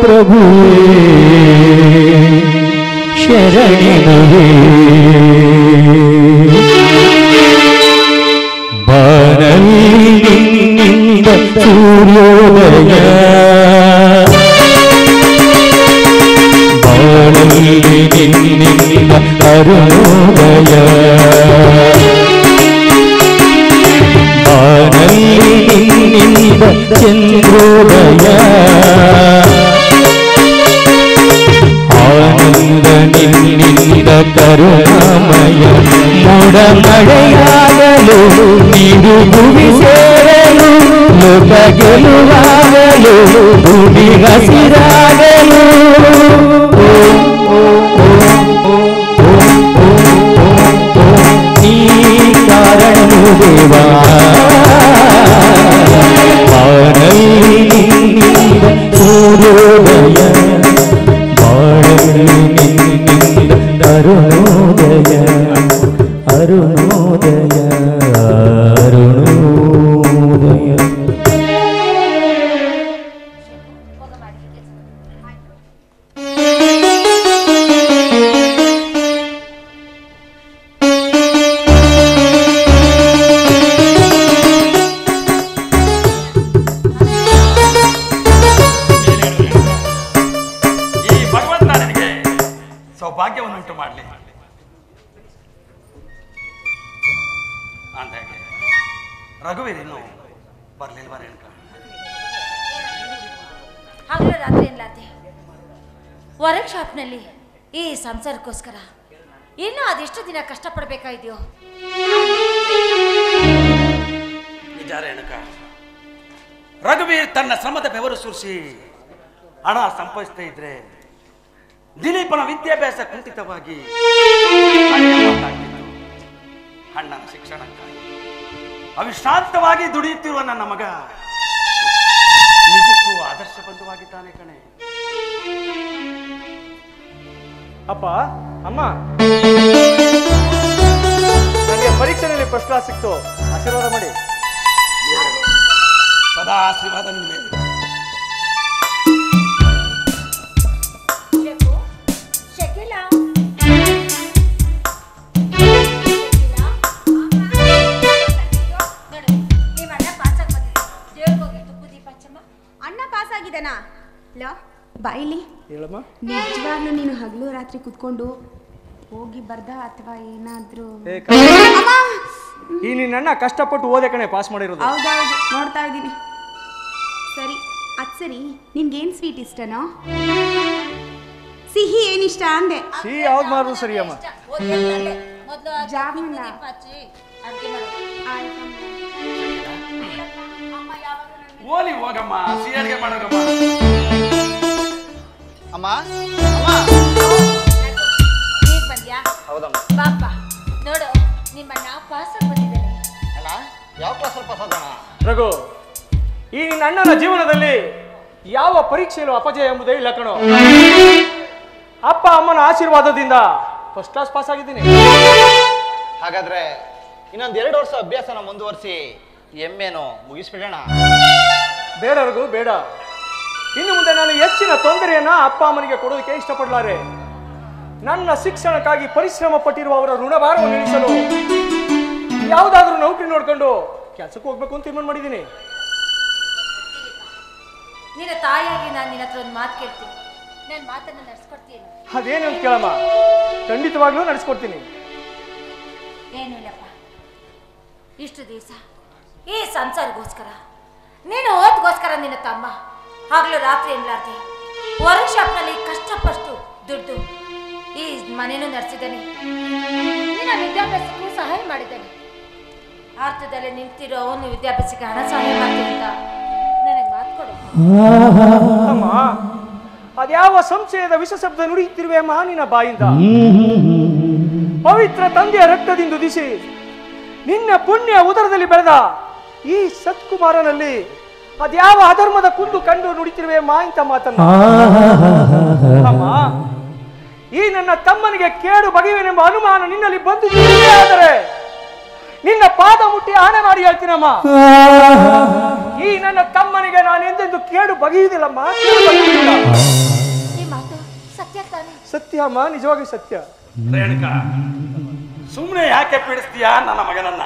ಪ್ರಭುವೇ ಶರಣೆನುವೆ ಬಾನಲ್ಲಿ ನಿನ್ನಿಂದ ಸೂರ್ಯೋದಯ ಬಾನಲ್ಲಿ ನಿನ್ನಿಂದ ಅರುಣೋದಯ ಬಾನಲ್ಲಿ ನಿನ್ನಿಂದ ಚಂದ್ರೋದಯ ಆನಂದ ನಿನ್ನಿಂದ ಕರುಣಾಮಯ ಮೋಡ ಮಳೆಯಾಗಲು ನೀರು ಭೂಮಿ ಸೇರಲು ಲೋಕ ಗೆಲುವಾಗಲು ಭೂಮಿ ಹಸಿರಾಗಲು ನೀ ಕಾರಣನು ದೇವಾ ಬಾನಲ್ಲಿ ನಿನ್ನಿಂದ ಸೂರ್ಯೋದಯ ಬಾಳಲ್ಲಿ ನಿನ್ನಿಂದ ಅರುಣೋದಯ ಅರುಣೋದಯ ಅರುಣೋದಯ ಸೌಭಾಗ್ಯವನ್ನುಂಟು ಮಾಡಲಿ. ಅಂದಾಗೆ ರಘುವೀರೇನು ಬರ್ಲಿಲ್ವ ರೇಣುಕ? ಹಗಲು ರಾತ್ರಿ ಎನ್ಲಾತೆ ವರ್ಕ್ ಶಾಪ್ನಲ್ಲಿ ಈ ಸಂಸಾರಕ್ಕೋಸ್ಕರ ಇನ್ನೂ ಅದೆಷ್ಟು ದಿನ ಕಷ್ಟಪಡಬೇಕಾಗಿದೆಯೋ? ನಿಜ ರೇಣುಕ, ರಘುವೀರ್ ತನ್ನ ಶ್ರಮದ ಬೆವರು ಸುರಿಸಿ ಹಣ ಸಂಪಾದಿಸ್ತಾ ಇದ್ರೆ ದಿಲೀಪನ ವಿದ್ಯಾಭ್ಯಾಸ ಕುಂಠಿತವಾಗಿ ಅಣ್ಣನ ಶಿಕ್ಷಣಕ್ಕಾಗಿ ಅವಿಶ್ರಾಂತವಾಗಿ ದುಡಿಯುತ್ತಿರುವ ನನ್ನ ಮಗ ನಿಜಕ್ಕೂ ಆದರ್ಶಬದ್ಧವಾಗಿದ್ದಾನೆ ಕಣೆ. ಅಪ್ಪ ಅಮ್ಮ, ನನಗೆ ಪರೀಕ್ಷೆಯಲ್ಲಿ ಫಸ್ಟ್ ಕ್ಲಾಸ್ ಸಿಕ್ತು, ಆಶೀರ್ವಾದ ಮಾಡಿ. ಸದಾ ಆಶೀರ್ವಾದ ನಿಮ್ಮ ಮೇಲೆ. ಬಾಯಿಲಿ ಹೇಳಮ್ಮ, ನಿಜವಾಗ್ಲೂ ನೀನು ಹಗಲು ರಾತ್ರಿ ಕುತ್ಕೊಂಡು ಹೋಗಿ ಬರ್ದ ಅಥವಾ ಏನಾದ್ರೂ? ಈ ನಿನ್ನ ಕಷ್ಟಪಟ್ಟು ಓದೆ ಕಣೆ ಪಾಸ್ ಮಾಡಿರೋದು. ಹೌದೌದು, ನೋಡ್ತಾ ಇದ್ದೀನಿ. ಸರಿ, ಅದ್ ಸರಿ, ನಿನ್ಗೇನ್ ಸ್ವೀಟ್ ಇಷ್ಟನೋ? ಸಿಹಿ ಏನಿಷ್ಟ ಅಂದೆ? ಸಿಹಿ ಯಾವ್ದು ಮಾಡಿದ್ರು ಸರಿ ಅಮ್ಮ. ಜಾಮೂನ. ಓಲಿ ಹೋಗಮ್ಮ, ಸಿಹಿ ಅಡುಗೆ ಮಾಡೋಗಮ್ಮ. ಅಮ್ಮ ಈಗ ಬಂದ್ಯಾ? ಹೌದಮ್ಮ. ಬಾಪ ನೋಡು, ನಿಮ್ಮಣ್ಣ ಪಾಸ್ ಬಂದಿದ್ದಾನೆ. ಅಣ್ಣ ಯಾವ ಕ್ಲಾಸಲ್ಲಿ ಪಾಸ್ ಆದಣ್ಣ? ರಘು, ಈ ನಿನ್ನ ಅಣ್ಣನ ಜೀವನದಲ್ಲಿ ಯಾವ ಪರೀಕ್ಷೆಯಲ್ಲೂ ಅಪಜಯ ಎಂಬುದೇ ಇಲ್ಲ ಕಣೋ. ಅಪ್ಪ ಅಮ್ಮನ ಆಶೀರ್ವಾದದಿಂದ ಫಸ್ಟ್ ಕ್ಲಾಸ್ ಪಾಸ್ ಆಗಿದ್ದೀನಿ. ಹಾಗಾದ್ರೆ ಇನ್ನೊಂದು 2 ವರ್ಷ ಅಭ್ಯಾಸನ ಮುಂದುವರಿಸಿ ಎಮ್ಮೆನೋ ಮುಗಿಸ್ಬಿಡೋಣ. ಬೇಡ ರಘು, ಬೇಡ. ಇನ್ನು ಮುಂದೆ ನಾನು ಹೆಚ್ಚಿನ ತೊಂದರೆಯನ್ನ ಅಪ್ಪ ಅಮ್ಮನಿಗೆ ಕೊಡೋದಕ್ಕೆ ಇಷ್ಟಪಡಲಾರೆ. ನನ್ನ ಶಿಕ್ಷಣಕ್ಕಾಗಿ ಪರಿಶ್ರಮ ಪಟ್ಟಿರುವ ಅವರ ಋಣಭಾರವನ್ನು ಇಳಿಸಲು ಯಾವುದಾದ್ರೂ ನೌಕರಿ ನೋಡ್ಕೊಂಡು ಕೆಲಸಕ್ಕೆ ಹೋಗ್ಬೇಕು ಅಂತ ತೀರ್ಮಾನ ಮಾಡಿದ್ದೀನಿ. ನಿನ್ನ ತಾಯಿಯಾಗಿ ನಾನು ನಿನ್ನ ಹತ್ರ ಒಂದು ಮಾತು ಕೇಳ್ತೀನಿ, ನನ್ನ ಮಾತನ್ನು ನಡೆಸ್ಕೊಡ್ತೀನಿ. ಅದೇನು ಅಂತ ಕೇಳಮ್ಮ, ಖಂಡಿತವಾಗ್ಲೂ ನಡೆಸ್ಕೊಡ್ತೀನಿ. ಏನಿಲ್ಲಪ್ಪ, ಇಷ್ಟು ದಿವಸ ಈ ಸಂಸಾರಗೋಸ್ಕರ, ನೀನು ಓದ್ಗೋಸ್ಕರ ನಿನ್ನ ತಮ್ಮ ಹಗಲು ರಾತ್ರಿ ಎನ್ಲಾರ್ದೆ ವರ್ಕ್ ಶಾಪ್ನಲ್ಲಿ ಕಷ್ಟಪಟ್ಟು ದುಡ್ಡು ಈ ಮನೇನೂ ನಡೆಸಿದ್ದಾನೆ. ನಿನ್ನ ವಿದ್ಯಾಭ್ಯಾಸಕ್ಕೂ ಸಹಾಯ ಮಾಡಿದ್ದಾನೆ. ಅರ್ಥದಲ್ಲಿ ನಿಂತಿರೋ ಅವನು ವಿದ್ಯಾಭ್ಯಾಸಕ್ಕೆ ಹಣ ಸಹಾಯ ಮಾಡ್ತೀನಿ ಅಂತ ನನಗೆ ಮಾತು ಕೊಡು. ಅಮ್ಮ, ಅದ್ಯಾವ ಸಂಶಯದ ವಿಷ ಶಬ್ದ ನುಡಿಯುತ್ತಿರುವೆ ಅಮ್ಮ ನಿನ್ನ ಬಾಯಿಂದ? ಪವಿತ್ರ ತಂದೆಯ ರಕ್ತದಿಂದ ದಿಸಿ ನಿನ್ನ ಪುಣ್ಯ ಉದರದಲ್ಲಿ ಬೆಳೆದ ಈ ಸತ್ಕುಮಾರನಲ್ಲಿ ಅದ್ಯಾವ ಅಧರ್ಮದ ಕುಂದು ಕಂಡು ನುಡಿತಿರುವೆ ಅಮ್ಮ ಇಂಥ ಮಾತನ್ನ? ಅಮ್ಮ, ಈ ನನ್ನ ತಮ್ಮನಿಗೆ ಕೇಡು ಬಗೆಯುವೆನೆಂಬ ಅನುಮಾನ ನಿನ್ನಲ್ಲಿ ಬಂದು ಆದರೆ ನಿನ್ನ ಪಾದ ಮುಟ್ಟಿ ಆಣೆ ಮಾಡಿ ಹೇಳ್ತೀನಮ್ಮ. ಈ ನನ್ನ ತಮ್ಮನಿಗೆ ನಾನು ಎಂದೆಂದು ಕೇಡು ಬಗೆಯುವುದಿಲ್ಲಮ್ಮ. ಈ ಮಾತು ಸತ್ಯ ತಾನೆ? ಸತ್ಯ ಅಮ್ಮ, ನಿಜವಾಗಿ ಸತ್ಯ. ರೇಣುಕಾ, ಸುಮ್ಮನೆ ಯಾಕೆ ಪೀಡಿಸ್ತೀಯಾ ನನ್ನ ಮಗನನ್ನ?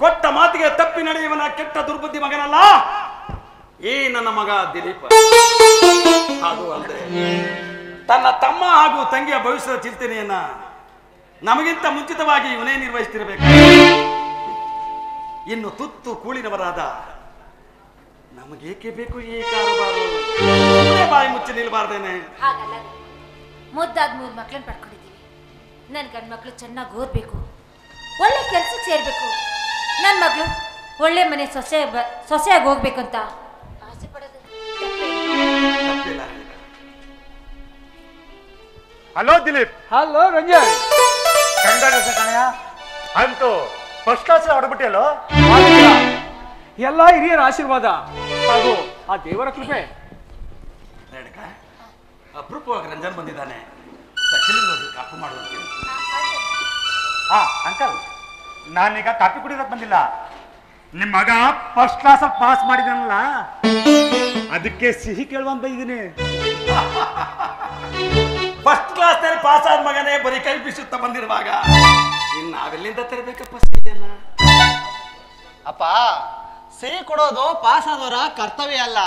ಕೊಟ್ಟ ಮಾತಿಗೆ ತಪ್ಪಿ ನಡೆಯುವನ ಕೆಟ್ಟ ದುರ್ಬುದ್ಧಿ ಮಗನಲ್ಲ ಈ ನನ್ನ ಮಗ ದಿಲೀಪ. ಅದು ಅಲ್ಲದೆ ತನ್ನ ತಮ್ಮ ಹಾಗೂ ತಂಗಿಯ ಭವಿಷ್ಯದ ಚಿಂತನೆಯನ್ನ ನಮಗಿಂತ ಮುಂಚಿತವಾಗಿ ಇವನೇ ನಿರ್ವಹಿಸ್ತಿರಬೇಕು. ಇನ್ನು ತುತ್ತು ಕೂಳಿನವರಾದ ನಮಗೇಕೆ ಬೇಕು ಈ ಕಾರುಬಾರು? ಬಾಯಿ ಮುಚ್ಚಿ ನಿಲ್ಬಾರ್ದೇನೆ. ಹಾಗಲ್ಲ, ಮುದ್ದಾದ 3 ಮಕ್ಳನ್ನ ಪಡ್ಕೊಂಡಿದ್ದೀವಿ. ನನ್ನ ಗಂಡು ಮಕ್ಳು ಚೆನ್ನಾಗಿ ಓದ್ಬೇಕು, ಒಳ್ಳೆ ಕೆಲ್ಸಕ್ಕೆ ಸೇರ್ಬೇಕು, ನನ್ನ ಮಗಳು ಒಳ್ಳೆ ಮನೆ ಸೊಸೆಯಾಗಿ ಹೋಗ್ಬೇಕಂತ ಆಸೆ ಪಡೋದು ತಪ್ಪಿಲ್ಲ. Hello Dilip. Hello Ranjan. Congratulation ಕಣಯ್ಯ, ಅಂತೂ ಫಸ್ಟ್ ಕ್ಲಾಸ್ ಹೊರಬಿಟ್ಟಿಯಲ್ಲೋ. ಎಲ್ಲ ಹಿರಿಯರ ಆಶೀರ್ವಾದ ಹಾಗೂ ಆ ದೇವರ ಕೃಪೆ. ರೇಣುಕಾ, ಅಪರೂಪವಾಗಿ ರಂಜನ್ ಬಂದಿದ್ದಾನೆ. ಸಚಿಲಿಂದ ಹೋಗಿ ಕಾಪು ಮಾಡುವಂತೆ. ಅಂಕಲ್, ನಾನೀಗ ಕಾಫಿ ಕುಡಿಯೋದಕ್ಕೆ ಬಂದಿಲ್ಲ. ನಿಮ್ಮ ಮಗ ಫಸ್ಟ್ ಕ್ಲಾಸ್ ಪಾಸ್ ಮಾಡಿದಾನಲ್ಲ, ಅದಕ್ಕೆ ಸಿಹಿ ಕೇಳುವಂತ ಇದ್ದೀನಿ. ಫಸ್ಟ್ ಕ್ಲಾಸ್ ನಲ್ಲಿ ಪಾಸ್ ಆದ ಮಗನೇ ಬರೀ ಕೈ ಬೀಸುತ್ತಾ ಬಂದಿರುವಾಗ ಇನ್ನು ನಾವೆಲ್ಲಿಂದ ತರಬೇಕಪ್ಪ ಸಿಹಿಯನ್ನ? ಅಪ್ಪ, ಸಿಹಿ ಕೊಡೋದು ಪಾಸ್ ಆದವರ ಕರ್ತವ್ಯ ಅಲ್ಲ,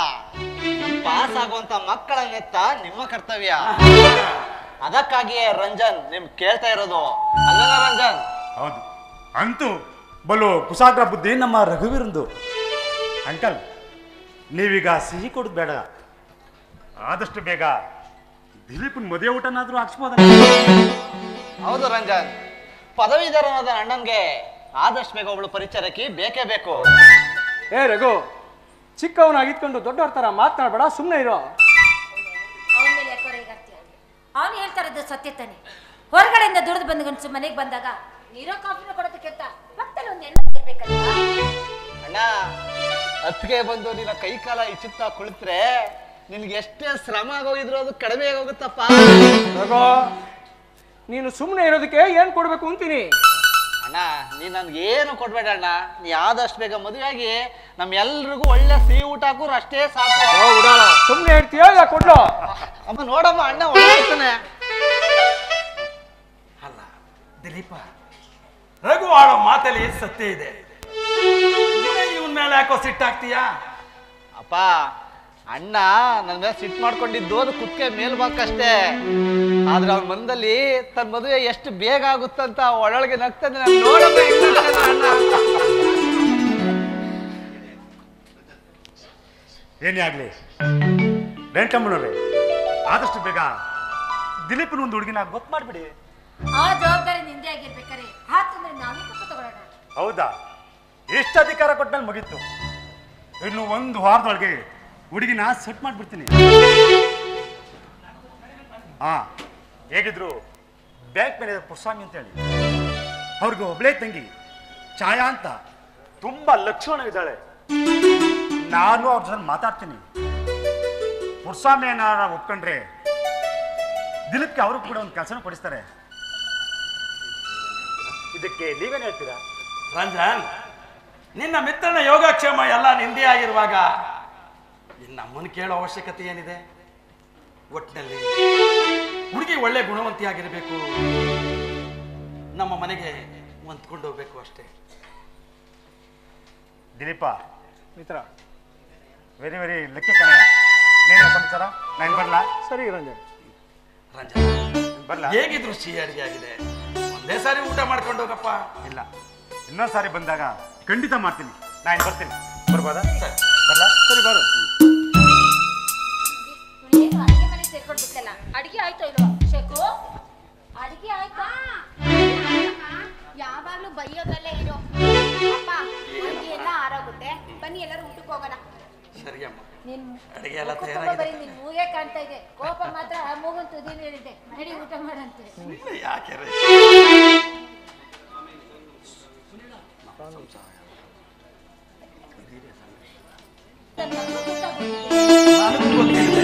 ಪಾಸ್ ಆಗುವಂತ ಮಕ್ಕಳನ್ನೆತ್ತ ನಿಮ್ಮ ಕರ್ತವ್ಯ. ಅದಕ್ಕಾಗಿಯೇ ರಂಜನ್ ನಿಮ್ ಕೇಳ್ತಾ ಇರೋದು ಅಲ್ಲ ರಂಜನ್? ಹೌದು, ಅಂತೂ ಬಲು ಕುಸಾಗ್ರ ಬುದ್ಧಿ ನಮ್ಮ ರಘುವೀರಂದು. ಅಂಕಲ್, ನೀವೀಗ ಸಿಹಿ ಕೊಡೋದು ಬೇಡ, ಆದಷ್ಟು ಬೇಗ ದಿಲೀಪನ್ ಮದುವೆ ಊಟನಾದ್ರೂ ಹಾಕ್ಸ್ಬೋದ? ಹೌದು ರಂಜನ್, ಪದವೀಧರನಾದ ಅಣ್ಣನ್ಗೆ ಆದಷ್ಟು ಬೇಗ ಒಬ್ಳು ಪರಿಚಾರಕಿ ಬೇಕೇ ಬೇಕು. ಏ ರಘು, ಚಿಕ್ಕವನಾಗಿತ್ಕೊಂಡು ದೊಡ್ಡವ್ರ ತರ ಮಾತನಾಡಬೇಡ, ಸುಮ್ಮನೆ ಇರೋ. ಅವನ ಮೇಲೆ ಯಾಕೋ ರೇಗಾಡ್ತೀಯ? ಅವನು ಹೇಳ್ತಾ ಇರೋದು ಸತ್ಯ ತಾನೆ. ಹೊರಗಡೆಯಿಂದ ದುಡಿದು ಬಂದ ಗಂಡಸು ಮನೆಗೆ ಬಂದಾಗ ನೀರೋ ಕಾಫಿನ ಕೊಡೋದಕ್ಕೆ ಅಂತ ಪಕ್ಕದಲ್ಲಿ ಒಂದು ಎಣ್ಣೆ ಇರ್ಬೇಕಲ್ಲ. ಅಣ್ಣ, ಅತ್ತಿಗೆ ಬಂದು ನಿನ್ನ ಕೈ ಕಾಲ ಇಚ್ಚುತ್ತಾ ಕುಳಿತ್ರೆ ನಿನ್ಗೆ ಎಷ್ಟೇ ಶ್ರಮ ಆಗೋಗಿದ್ರು ಅದು ಕಡಿಮೆ ಆಗೋಗುತ್ತಪ್ಪ. ರಘು, ನೀನು ಸುಮ್ಮನೆ ಇರೋದಕ್ಕೆ ಏನ್ ಕೊಡ್ಬೇಕು ಅಂತೀನಿ. ಅಣ್ಣ, ನೀನ್ ನನ್ಗೆ ಏನು ಕೊಡ್ಬೇಡ ಅಣ್ಣ. ನೀ ಆದಷ್ಟು ಬೇಗ ಮದುವೆಯಾಗಿ ನಮ್ಮೆಲ್ರಿಗೂ ಒಳ್ಳೆ ಸಿಹಿ ಊಟ ಹಾಕೋರು ಅಷ್ಟೇ ಸಾಕು. ಸುಮ್ಮನೆ ಹೇಳ್ತೀಯ ಯಾ ಕೊಡ್ಲೋ? ಅಮ್ಮ ನೋಡಮ್ಮ, ಅಣ್ಣ ಒಳ್ಳೆ ಅಲ್ಲ ದಿಲೀಪ, ರಘು ಆಡೋ ಮಾತಲ್ಲಿ ಸತ್ಯ ಇದೆ. ಇವನ್ ಮೇಲೆ ಯಾಕೋ ಸಿಟ್ಟಾಗ್ತೀಯಾ? ಅಪ್ಪ, ಅಣ್ಣ ನನ್ನ ಮೇಲೆ ಸಿಟ್ಟು ಮಾಡ್ಕೊಂಡಿದ್ದು ಅದು ಕುತ್ತಿಗೆ ಮೇಲ್ಬಾಕಷ್ಟೇ. ಆದ್ರೆ ಅವ್ನ ಮನದಲ್ಲಿ ತನ್ನ ಮದುವೆ ಎಷ್ಟು ಬೇಗ ಆಗುತ್ತಂತ ಒಳೊಳಗೆ ನಗ್ತದೆ. ನಾನು ನೋಡಮ್ಮ ಅಣ್ಣ. ಏನೇ ಆಗ್ಲಿ ವೆಂಕಮ್ಮನವ್ರೆ, ಆದಷ್ಟು ಬೇಗ ದಿಲೀಪನ ಒಂದು ಹುಡುಗಿನ ಗೊತ್ತು ಮಾಡ್ಬಿಡಿ. ಆ ಜವಾಬ್ದಾರಿ ನಿಂದೆ ಆಗಿರ್ಬೇಕಾರೆ ಹಾಕಂದ್ರೆ ನಾವೇ ತಪ್ಪು ತಗೊಳ್ಳೋಣ. ಹೌದಾ? ಎಷ್ಟು ಅಧಿಕಾರ ಕೊಟ್ಮೇಲೆ ಮುಗೀತು. ಇನ್ನು 1 ವಾರದೊಳಗೆ ಹುಡುಗಿನ ಸೆಟ್ ಮಾಡ್ಬಿಡ್ತೀನಿ. ಹೇಗಿದ್ರು ಬ್ಯಾಂಕ್ ಮ್ಯಾನೇಜರ್ ಪುರ್ಸ್ವಾಮಿ ಅಂತ ಹೇಳಿ, ಅವ್ರಿಗೆ ಒಬ್ಳೇ ತಂಗಿ ಛಾಯಾ ಅಂತ ತುಂಬಾ ಲಕ್ಷಣವಿದ್ದಾಳೆ. ನಾನು ಅವ್ರ ಜೊತೆ ಮಾತಾಡ್ತೀನಿ. ಪುರ್ಸ್ವಾಮಿ ಏನಾರ ಒಪ್ಕೊಂಡ್ರೆ ದಿಲೀಪ್ಗೆ ಅವರು ಕೂಡ ಒಂದು ಕೆಲಸನ ಕೊಡಿಸ್ತಾರೆ. ಇದಕ್ಕೆ ನೀವೇನು ಹೇಳ್ತೀರಾ? ರಂಜನ್, ನಿನ್ನ ಮಿತ್ರನ ಯೋಗಕ್ಷೇಮ ಎಲ್ಲ ನಿಂದೇ ಆಗಿರುವಾಗ ನಮ್ಮನ್ನು ಕೇಳೋ ಅವಶ್ಯಕತೆ ಏನಿದೆ? ಒಟ್ಟಿನಲ್ಲಿ ಹುಡುಗಿ ಒಳ್ಳೆ ಗುಣವಂತಿಯಾಗಿರಬೇಕು, ನಮ್ಮ ಮನೆಗೆ ಹೊಂದ್ಕೊಂಡು ಹೋಗ್ಬೇಕು ಅಷ್ಟೇ. ದಿಲೀಪ ಮಿತ್ರ, ವೆರಿ ವೆರಿ ಲಕ್ಕಿ ಕಣಯ್ಯ. ನೀನು ಸಮಾಚಾರ? ನಾನು ಬರ್ಲಾ? ಸರಿ ರಂಜನ್. ರಂಜನ್, ಬರ್ಲಾ? ಹೇಗಿದ್ರು ಸಿಹಿ ಅಡಿಗೆ ಆಗಿದೆ, ಒಂದೇ ಸಾರಿ ಊಟ ಮಾಡ್ಕೊಂಡು ಹೋಗಪ್ಪ. ಇಲ್ಲ, ಇನ್ನೊಂದು ಸಾರಿ ಬಂದಾಗ ಖಂಡಿತ ಮಾಡ್ತೀನಿ. ನಾನು ಬರ್ತೀನಿ. ಬರ್ಬೋದಾ? ಸರಿ. ಬರ್ಲಾ? ಸರಿ ಬಾರು. ಏನು ಅಡಿಗೆ ಮನೆ ಸೇರ್ಕೊಂಡು ಬಿಟ್ಟಲ್ಲ? ಅಡಿಗೆ ಆಯ್ತೋ ಇಲ್ವಾ ಶೇಖು? ಅಡಿಗೆ ಆಯ್ತಾ? ಯಾವಾಗ್ಲೂ ಬೈಯೋದಲ್ಲೇ ಇರೋ. ಅಪ್ಪ, ಅಡಿಗೆ ಎಲ್ಲ ಆರೋಗುತ್ತೆ, ಬನ್ನಿ ಎಲ್ಲರೂ ಊಟಕ್ಕೆ ಹೋಗೋಣ. ಸರಿ ಅಮ್ಮ, ನಿನ್ ಅಡಿಗೆ ಎಲ್ಲ ಮುಖ ತಯಾರಾಗಿದೆ. ಬರೀ ನಿನ್ ಮೂಗೇ ಕಾಣ್ತಾ ಇದೆ, ಕೋಪ ಮಾತ್ರ ಮೂಗನ್ ತುದಿನ ಹೇಳಿದೆ. ನಡಿ ಊಟ ಮಾಡಂತೆ. ಯಾಕೆ ರೇ? ನನಗೂ ಗೊತ್ತಿದೆ.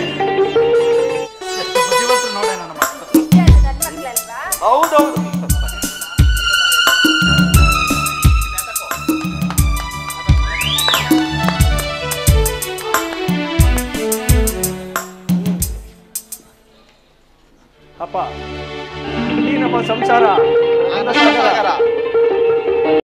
ಎಷ್ಟು ಬುದ್ಧಿವಂತರು ನೋಡೆ ನನ್ನ ಮಕ್ಕಳು. ನನ್ನ ಮಕ್ಳಲ್ವಾ? ಹೌದೌದು. ಅಪ್ಪ ಈ ನಮ್ಮ ಸಂಸಾರ ಸಾಗರ